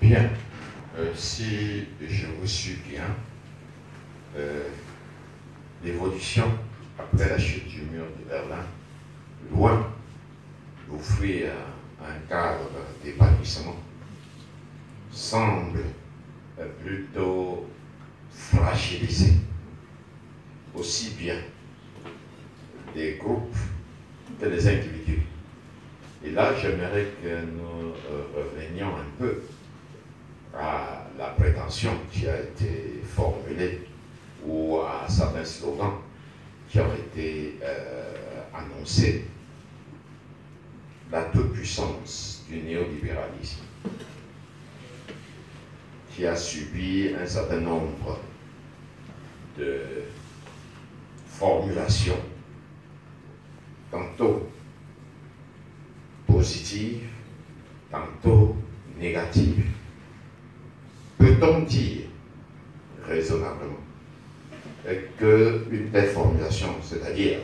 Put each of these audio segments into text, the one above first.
Bien, si je vous suis bien, l'évolution après la chute du mur de Berlin, loin d'offrir un cadre d'épanouissement, semble plutôt fragiliser aussi bien des groupes que des individus. Et là, j'aimerais que nous revenions un peu à la prétention qui a été formulée ou à certains slogans qui ont été annoncés. La toute-puissance du néolibéralisme qui a subi un certain nombre de formulations, tantôt positives, tantôt négatives. Peut-on dire raisonnablement qu'une telle formulation, c'est-à-dire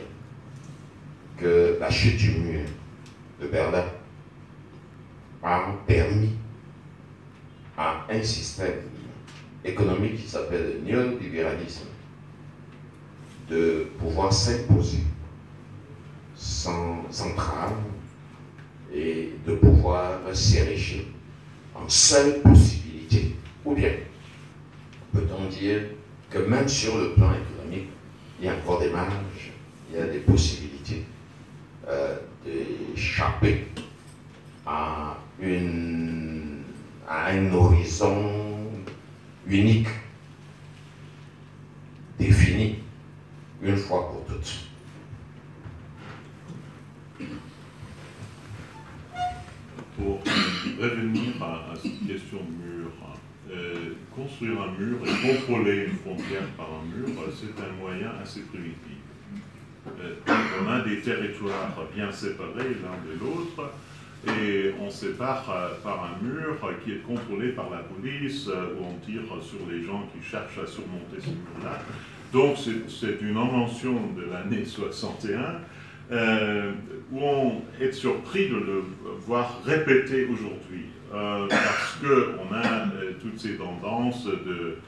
que la chute du mur de Berlin a permis à un système économique qui s'appelle le néolibéralisme de pouvoir s'imposer sans entrave et de pouvoir s'ériger en seule possibilité? Ou bien peut-on dire que même sur le plan économique, il y a encore des marges, il y a des possibilités d'échapper à un horizon unique, défini une fois pour toutes? Pour revenir à cette question de mur, construire un mur et contrôler une frontière par un mur, c'est un moyen assez primitif. On a des territoires bien séparés l'un de l'autre et on sépare par un mur qui est contrôlé par la police où on tire sur les gens qui cherchent à surmonter ce mur-là. Donc c'est une invention de l'année 61 où on est surpris de le voir répété aujourd'hui parce qu'on a toutes ces tendances de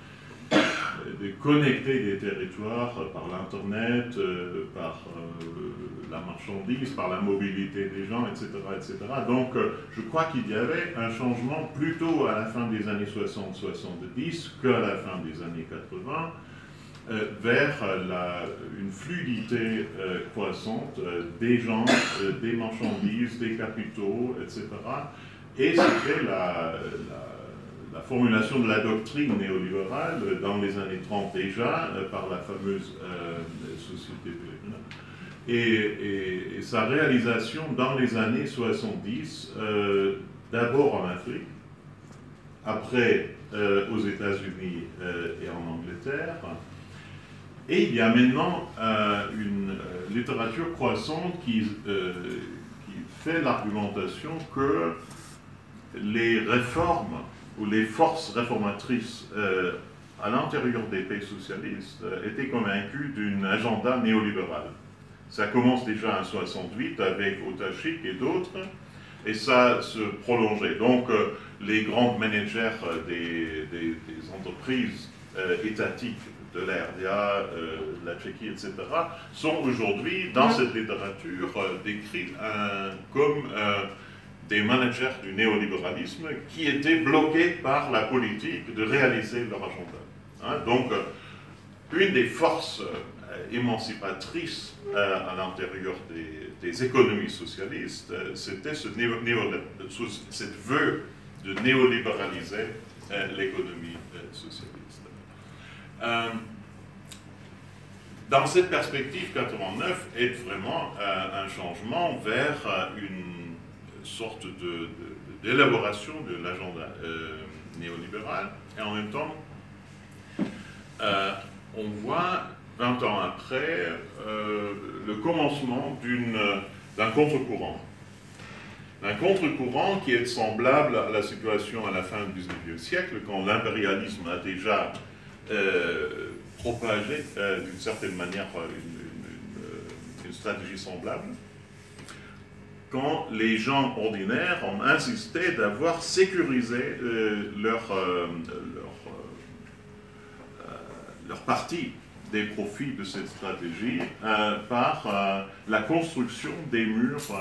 connecter des territoires par l'Internet, par la marchandise, par la mobilité des gens, etc. etc. Donc je crois qu'il y avait un changement plutôt à la fin des années 60-70 qu'à la fin des années 80, vers une fluidité croissante des gens, des marchandises, des capitaux, etc. Et c'était la formulation de la doctrine néolibérale dans les années 30 déjà, par la fameuse société Pellegrino, et sa réalisation dans les années 70, d'abord en Afrique, après aux États-Unis et en Angleterre. Et il y a maintenant une littérature croissante qui fait l'argumentation que les réformes ou les forces réformatrices à l'intérieur des pays socialistes étaient convaincues d'un agenda néolibéral. Ça commence déjà en 68 avec Otachik et d'autres, et ça se prolongeait. Donc les grands managers des entreprises étatiques de la RDA, de la Tchéquie, etc., sont aujourd'hui, dans cette littérature, décrits comme des managers du néolibéralisme qui étaient bloqués par la politique de réaliser leur agenda. Hein, donc, une des forces émancipatrices à l'intérieur des économies socialistes, c'était cette vœu de néolibéraliser l'économie socialiste. Dans cette perspective, 89 est vraiment un changement vers une sorte d'élaboration de l'agenda néolibéral, et en même temps, on voit 20 ans après le commencement d'un contre-courant. Un contre-courant qui est semblable à la situation à la fin du XIXe siècle, quand l'impérialisme a déjà propagé d'une certaine manière une stratégie semblable. quand les gens ordinaires ont insisté d'avoir sécurisé leur partie des profits de cette stratégie par la construction des murs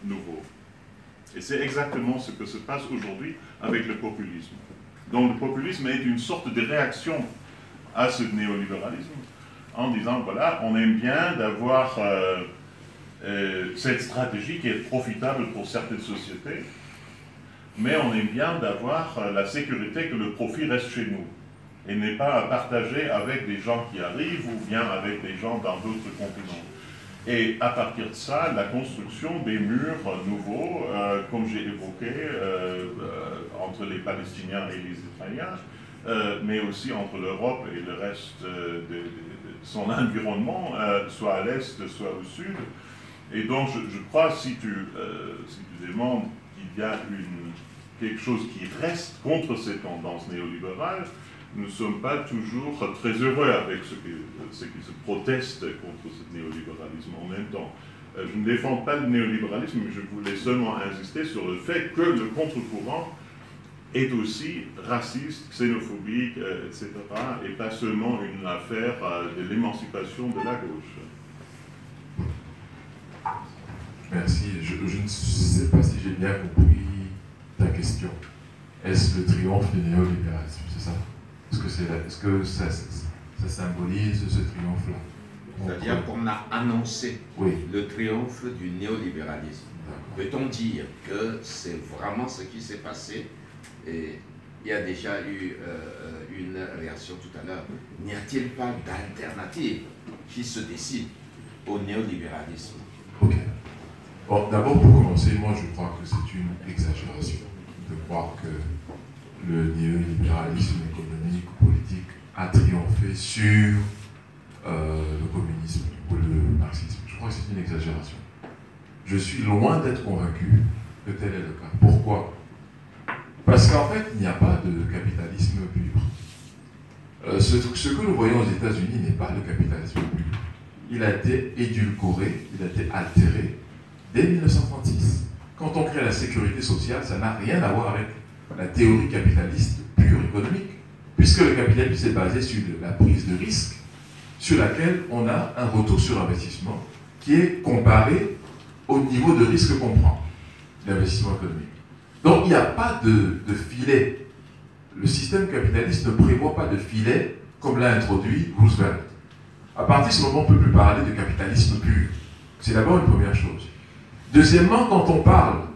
nouveaux. Et c'est exactement ce que se passe aujourd'hui avec le populisme. Donc le populisme est une sorte de réaction à ce néolibéralisme en disant, voilà, on aime bien d'avoir cette stratégie qui est profitable pour certaines sociétés, mais on aime bien d'avoir la sécurité que le profit reste chez nous et n'est pas partagé avec des gens qui arrivent ou bien avec des gens dans d'autres continents. Et à partir de ça, la construction des murs nouveaux, comme j'ai évoqué, entre les Palestiniens et les Israéliens, mais aussi entre l'Europe et le reste de son environnement, soit à l'est, soit au sud. Et donc, je crois, si tu demandes qu'il y a quelque chose qui reste contre ces tendances néolibérales, nous ne sommes pas toujours très heureux avec ce qui se proteste contre ce néolibéralisme en même temps. Je ne défends pas le néolibéralisme, mais je voulais seulement insister sur le fait que le contre-courant est aussi raciste, xénophobique, etc., et pas seulement une affaire de l'émancipation de la gauche. Merci. Je ne sais pas si j'ai bien compris ta question. Est-ce le triomphe du néolibéralisme, c'est ça? Est-ce que ça symbolise ce triomphe-là? C'est-à-dire qu'on a annoncé oui. le triomphe du néolibéralisme. Peut-on dire que c'est vraiment ce qui s'est passé? Et il y a déjà eu une réaction tout à l'heure. N'y a-t-il pas d'alternative qui se décide au néolibéralisme? Ok. Bon, d'abord, pour commencer, moi je crois que c'est une exagération de croire que le néolibéralisme économique ou politique a triomphé sur le communisme ou le marxisme. Je crois que c'est une exagération. Je suis loin d'être convaincu que tel est le cas. Pourquoi? Parce qu'en fait, il n'y a pas de capitalisme pur. Ce que nous voyons aux États-Unis n'est pas le capitalisme pur. Il a été édulcoré, il a été altéré dès 1936. Quand on crée la sécurité sociale, ça n'a rien à voir avec la théorie capitaliste pure économique, puisque le capitalisme est basé sur la prise de risque, sur laquelle on a un retour sur investissement qui est comparé au niveau de risque qu'on prend, l'investissement économique. Donc il n'y a pas de filet. Le système capitaliste ne prévoit pas de filet comme l'a introduit Roosevelt. À partir de ce moment, on ne peut plus parler de capitalisme pur. C'est d'abord une première chose. Deuxièmement, quand on parle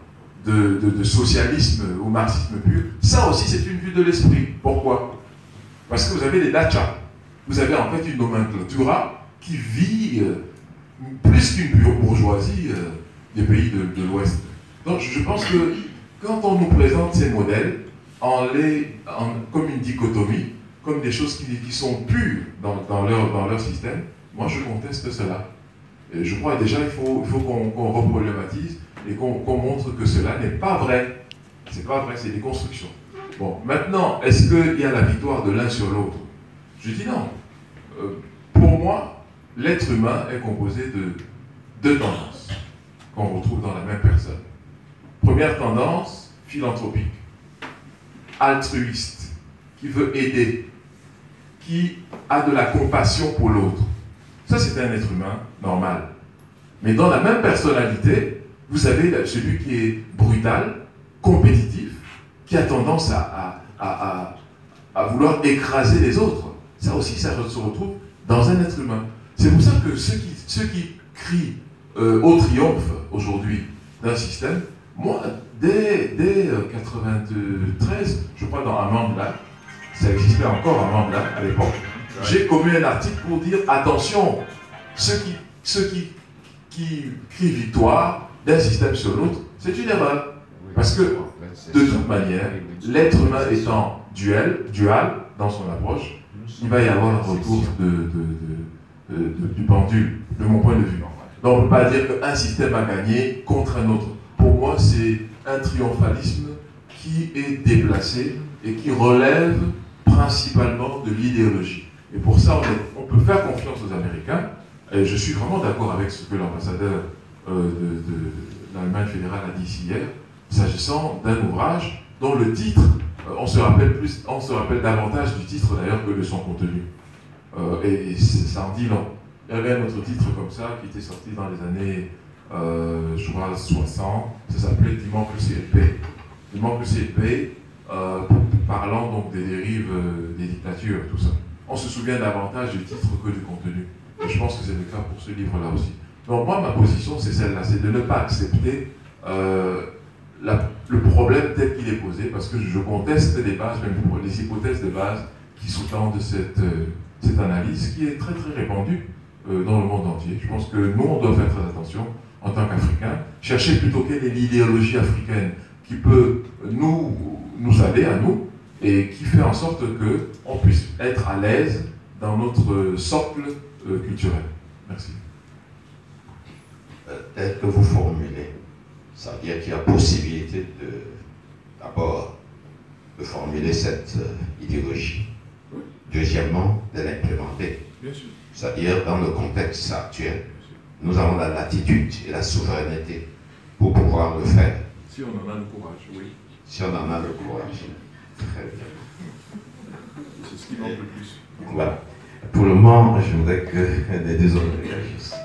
de socialisme ou marxisme pur, ça aussi c'est une vue de l'esprit. Pourquoi? Parce que vous avez les dachas. Vous avez en fait une nomenclatura qui vit plus qu'une pure bourgeoisie des pays de l'Ouest. Donc je pense que quand on nous présente ces modèles comme une dichotomie, comme des choses qui sont pures dans leur système, moi je conteste cela. Et je crois déjà qu'il faut qu'on reproblématise et qu'on montre que cela n'est pas vrai. C'est pas vrai, c'est des constructions. Bon, maintenant, est-ce qu'il y a la victoire de l'un sur l'autre? Je dis non. Pour moi, l'être humain est composé de deux tendances qu'on retrouve dans la même personne. Première tendance, philanthropique, altruiste, qui veut aider, qui a de la compassion pour l'autre. Ça, c'est un être humain normal. Mais dans la même personnalité, vous avez celui qui est brutal, compétitif, qui a tendance à vouloir écraser les autres. Ça aussi, ça se retrouve dans un être humain. C'est pour ça que ceux qui crient au triomphe aujourd'hui d'un système, moi, dès 1993, je crois dans Amandla, ça existait encore Amandla à l'époque, j'ai commis un article pour dire attention, ceux qui crient victoire d'un système sur l'autre, c'est une erreur. Parce que, de toute manière, l'être humain étant dual dans son approche, il va y avoir un retour du pendule, de mon point de vue. Donc on ne peut pas dire qu'un système a gagné contre un autre. Pour moi, c'est un triomphalisme qui est déplacé et qui relève principalement de l'idéologie. Et pour ça, on peut faire confiance aux Américains. Et je suis vraiment d'accord avec ce que l'ambassadeur d'Allemagne l'Allemagne fédérale a dit ici hier, s'agissant d'un ouvrage dont le titre, on se rappelle davantage du titre d'ailleurs que de son contenu. Et ça en dit long. Il y avait un autre titre comme ça qui était sorti dans les années, je crois, 60, ça s'appelait Democracy and Paix. Democracy and Paix, parlant donc des dérives des dictatures, tout ça. On se souvient davantage du titre que du contenu. Et je pense que c'est le cas pour ce livre-là aussi. Donc moi, ma position, c'est celle-là, c'est de ne pas accepter le problème tel qu'il est posé, parce que je conteste les bases, même les hypothèses de base qui sous-tendent cette analyse, qui est très très répandue dans le monde entier. Je pense que nous, on doit faire très attention en tant qu'Africains, chercher plutôt quelle est l'idéologie africaine qui peut nous aller à nous, et qui fait en sorte qu'on puisse être à l'aise dans notre socle culturel. Merci. Tel que vous formulez, ça veut dire qu'il y a possibilité d'abord de formuler cette idéologie. Deuxièmement, de l'implémenter. C'est-à-dire, dans le contexte actuel, nous avons la latitude et la souveraineté pour pouvoir le faire. Si on en a le courage, oui. Si on en a le courage. Très bien. C'est ce qui manque le plus. Voilà. Pour le moment, je voudrais que les deux autres réagissent.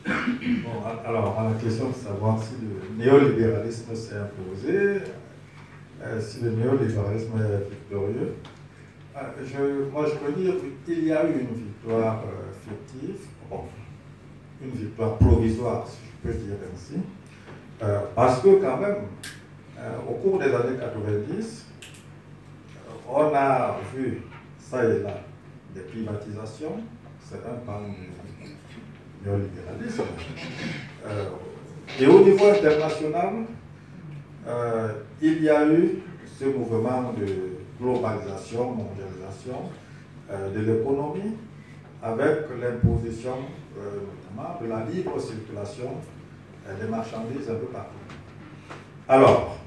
Bon, alors, à la question de savoir si le néolibéralisme s'est imposé, si le néolibéralisme est victorieux, moi je peux dire qu'il y a eu une victoire fictive, bon, une victoire provisoire, si je peux dire ainsi, parce que quand même, au cours des années 90, on a vu ça et là des privatisations, certains parlent du néolibéralisme, et au niveau international, il y a eu ce mouvement de globalisation, mondialisation de l'économie, avec l'imposition notamment de la libre circulation des marchandises un peu partout. Alors,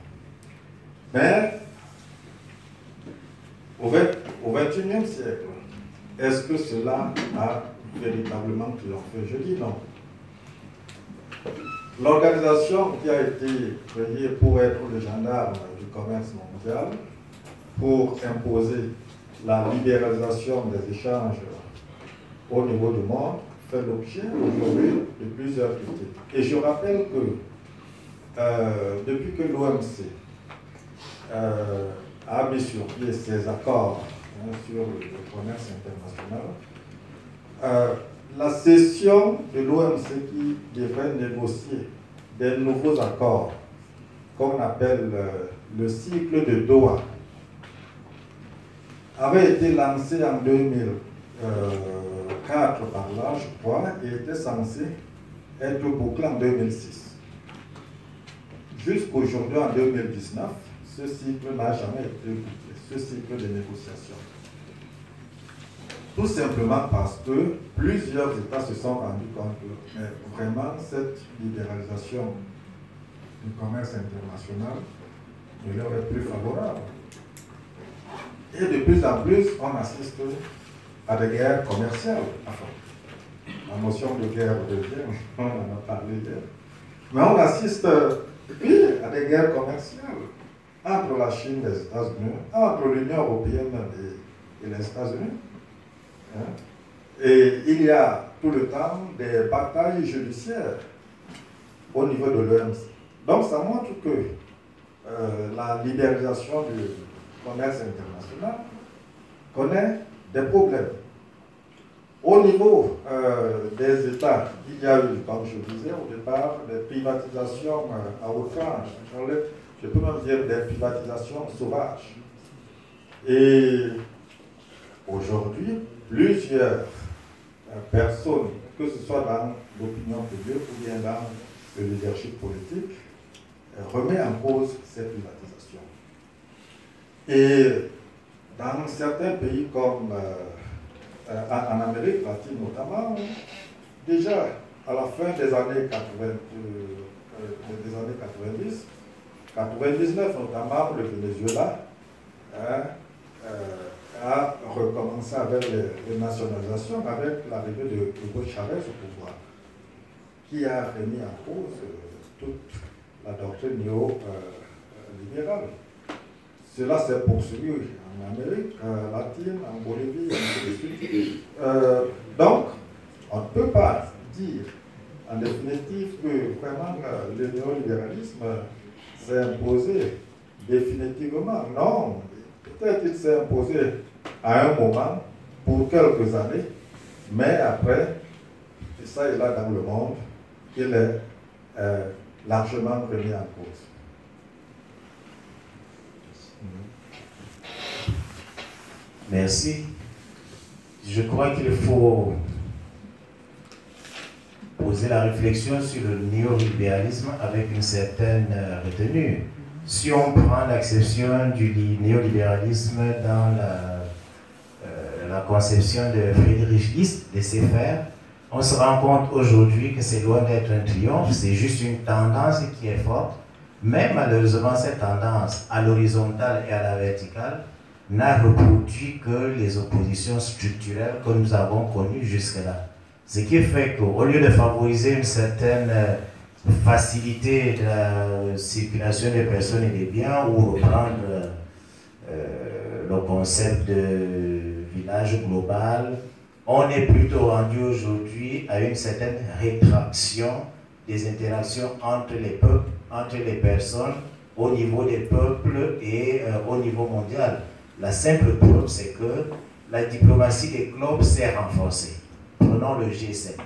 mais au XXIe siècle, est-ce que cela a véritablement triomphé? Je dis non. L'organisation qui a été créée pour être le gendarme du commerce mondial, pour imposer la libéralisation des échanges au niveau du monde, fait l'objet aujourd'hui de plusieurs critiques. Et je rappelle que depuis que l'OMC a mis sur pied ses accords sur le commerce international, la session de l'OMC qui devrait négocier des nouveaux accords, qu'on appelle le cycle de Doha, avait été lancée en 2004 par là, je crois, et était censé être bouclé en 2006. Jusqu'aujourd'hui, en 2019, ce cycle n'a jamais été bouclé, ce cycle de négociation. Tout simplement parce que plusieurs États se sont rendus compte que vraiment cette libéralisation du commerce international ne leur est plus favorable. Et de plus en plus, on assiste à des guerres commerciales. Enfin, la notion de guerre revient, on en a parlé hier. Mais on assiste, oui, à des guerres commerciales entre la Chine et les États-Unis, entre l'Union européenne et les États-Unis. Et il y a tout le temps des batailles judiciaires au niveau de l'OMC. Donc ça montre que la libéralisation du commerce international connaît des problèmes. Au niveau des États, il y a eu, comme je disais au départ, des privatisations à outrance. Je peux même dire des privatisations sauvages. Et aujourd'hui, plusieurs personnes, que ce soit dans l'opinion publique ou bien dans le leadership politique, remet en cause ces privatisations. Et dans certains pays comme en Amérique latine notamment, déjà à la fin des années 90, 99 notamment, le Venezuela a recommencé avec les nationalisations, avec l'arrivée de Hugo Chavez au pouvoir, qui a remis en cause toute portée néo-libérale. Cela s'est poursuivi en Amérique latine, en Bolivie, ainsi de suite. Donc, on ne peut pas dire en définitive que vraiment le néolibéralisme s'est imposé définitivement. Non, peut-être qu'il s'est imposé à un moment, pour quelques années, mais après, et ça et là dans le monde, il est largement remis en cause. Merci. Je crois qu'il faut poser la réflexion sur le néolibéralisme avec une certaine retenue. Si on prend l'acception du néolibéralisme dans la conception de Friedrich List, de ses frères, on se rend compte aujourd'hui que c'est loin d'être un triomphe, c'est juste une tendance qui est forte, mais malheureusement cette tendance à l'horizontale et à la verticale n'a reproduit que les oppositions structurelles que nous avons connues jusque-là. Ce qui fait qu'au lieu de favoriser une certaine facilité de la circulation des personnes et des biens, ou reprendre le concept de village global, on est plutôt rendu aujourd'hui à une certaine rétraction des interactions entre les peuples, entre les personnes, au niveau des peuples et au niveau mondial. La simple preuve, c'est que la diplomatie des clubs s'est renforcée. Prenons le G7.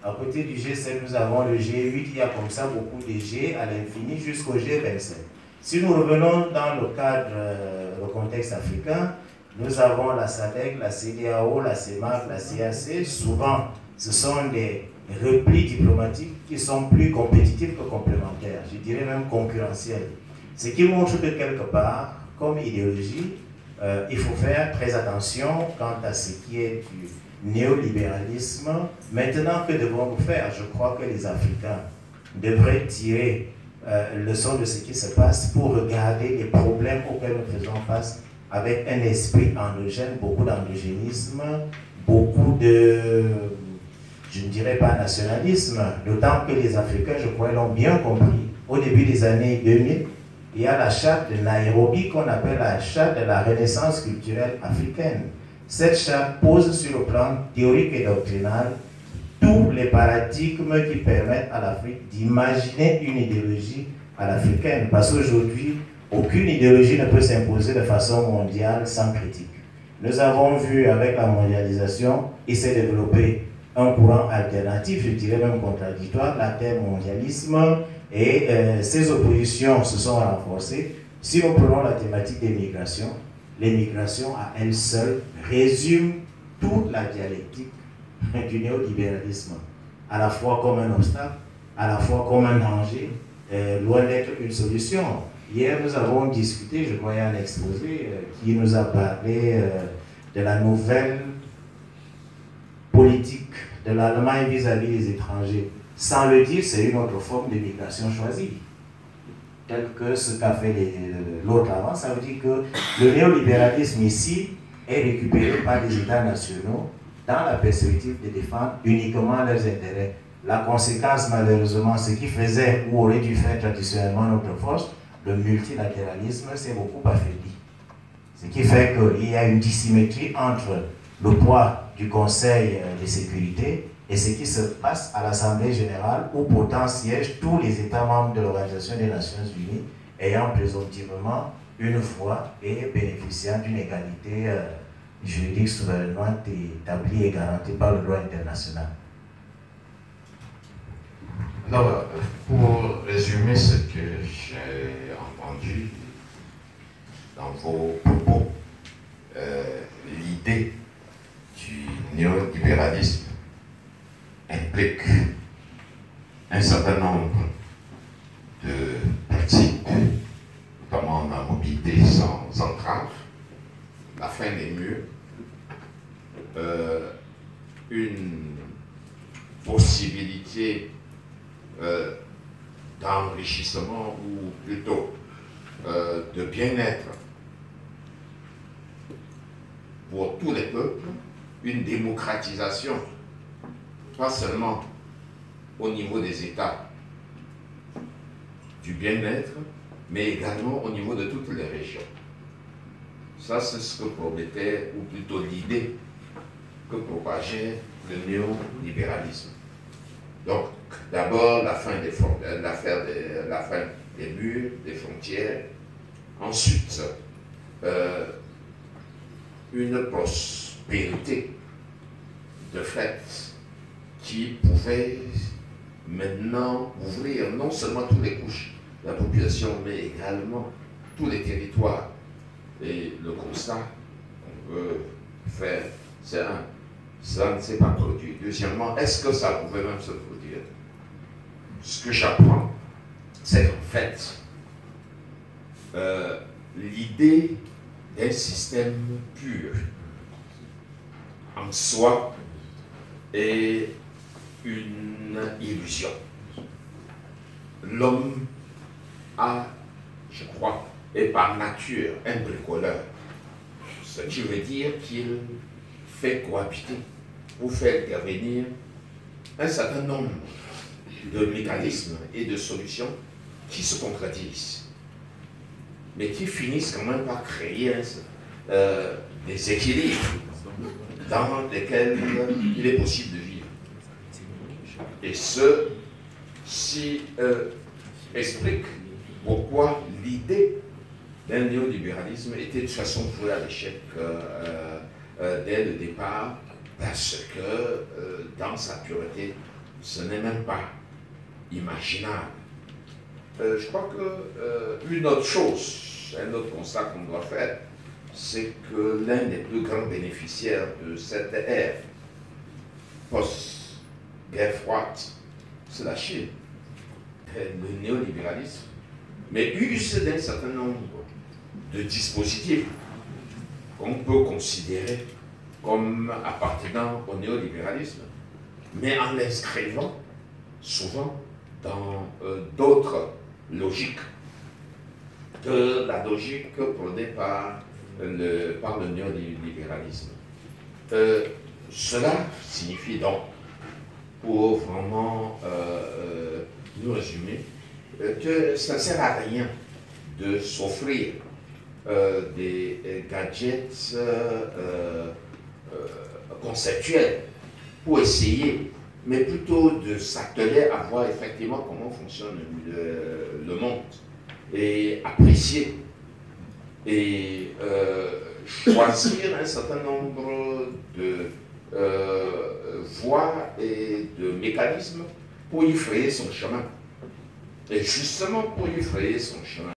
À côté du G7, nous avons le G8, il y a comme ça beaucoup de G à l'infini jusqu'au G27. Si nous revenons dans le cadre, le contexte africain, nous avons la SADC, la CEDEAO, la CEMAC, la CAC. Souvent, ce sont des replis diplomatiques qui sont plus compétitifs que complémentaires, je dirais même concurrentiels. Ce qui montre que quelque part, comme idéologie, il faut faire très attention quant à ce qui est du néolibéralisme. Maintenant, que devons-nous faire? Je crois que les Africains devraient tirer leçon de ce qui se passe pour regarder les problèmes auxquels nous faisons face avec un esprit endogène, beaucoup d'endogénisme, beaucoup de, je ne dirais pas nationalisme, d'autant que les Africains, je crois, l'ont bien compris. Au début des années 2000, il y a la charte de Nairobi qu'on appelle la charte de la renaissance culturelle africaine. Cette charte pose sur le plan théorique et doctrinal tous les paradigmes qui permettent à l'Afrique d'imaginer une idéologie à l'africaine. Parce qu'aujourd'hui, aucune idéologie ne peut s'imposer de façon mondiale sans critique. Nous avons vu avec la mondialisation, il s'est développé un courant alternatif, je dirais même contradictoire, l'intermondialisme, et ces oppositions se sont renforcées. Si nous prenons la thématique des migrations, les migrations à elles seules résument toute la dialectique du néolibéralisme, à la fois comme un obstacle, à la fois comme un danger, loin d'être une solution. Hier, nous avons discuté, je crois, un exposé qui nous a parlé de la nouvelle politique de l'Allemagne vis-à-vis des étrangers. Sans le dire, c'est une autre forme de migration choisie, tel que ce qu'a fait l'autre avant. Ça veut dire que le néolibéralisme ici est récupéré par les États nationaux dans la perspective de défendre uniquement leurs intérêts. La conséquence, malheureusement, ce qui faisait ou aurait dû faire traditionnellement notre force, le multilatéralisme s'est beaucoup affaibli. Ce qui fait qu'il y a une dissymétrie entre le poids du Conseil de sécurité et ce qui se passe à l'Assemblée générale, où pourtant siègent tous les États membres de l'Organisation des Nations Unies, ayant présomptivement une voix et bénéficiant d'une égalité juridique souverainement établie et garantie par le droit international. Alors, pour résumer ce que j'ai entendu dans vos propos, l'idée du néolibéralisme implique un certain nombre de pratiques, notamment la mobilité sans entrave, la fin des murs, une possibilité d'enrichissement ou plutôt de bien-être pour tous les peuples, une démocratisation, pas seulement au niveau des États du bien-être, mais également au niveau de toutes les régions. Ça, c'est ce que promettait, ou plutôt l'idée que propageait le néolibéralisme. Donc, d'abord, la fin des murs, des frontières. Ensuite, une prospérité de fait qui pouvait maintenant ouvrir non seulement toutes les couches de la population, mais également tous les territoires. Et le constat qu'on peut faire, c'est un, ça ne s'est pas produit. Deuxièmement, est-ce que ça pouvait même se produire? Ce que j'apprends, c'est qu'en fait, l'idée d'un système pur en soi est une illusion. L'homme a, je crois, est par nature un bricoleur. Ce qui veut dire qu'il fait cohabiter ou fait intervenir un certain nombre de mécanismes et de solutions qui se contredisent, mais qui finissent quand même par créer des équilibres dans lesquels il est possible de vivre. Et ceci explique pourquoi l'idée d'un néolibéralisme était de toute façon vouée à l'échec dès le départ, parce que dans sa pureté, ce n'est même pas imaginable. Je crois qu'une autre chose, un autre constat qu'on doit faire, c'est que l'un des plus grands bénéficiaires de cette ère post-guerre froide, c'est la Chine. Le néolibéralisme, mais use d'un certain nombre de dispositifs qu'on peut considérer comme appartenant au néolibéralisme, mais en l'inscrivant souvent dans d'autres logiques que la logique prônée par le néolibéralisme. Cela signifie donc, pour vraiment nous résumer, que ça ne sert à rien de s'offrir des gadgets conceptuels pour essayer, mais plutôt de s'atteler à voir effectivement comment fonctionne le monde et apprécier et choisir un certain nombre de voies et de mécanismes pour y frayer son chemin. Et justement pour y frayer son chemin,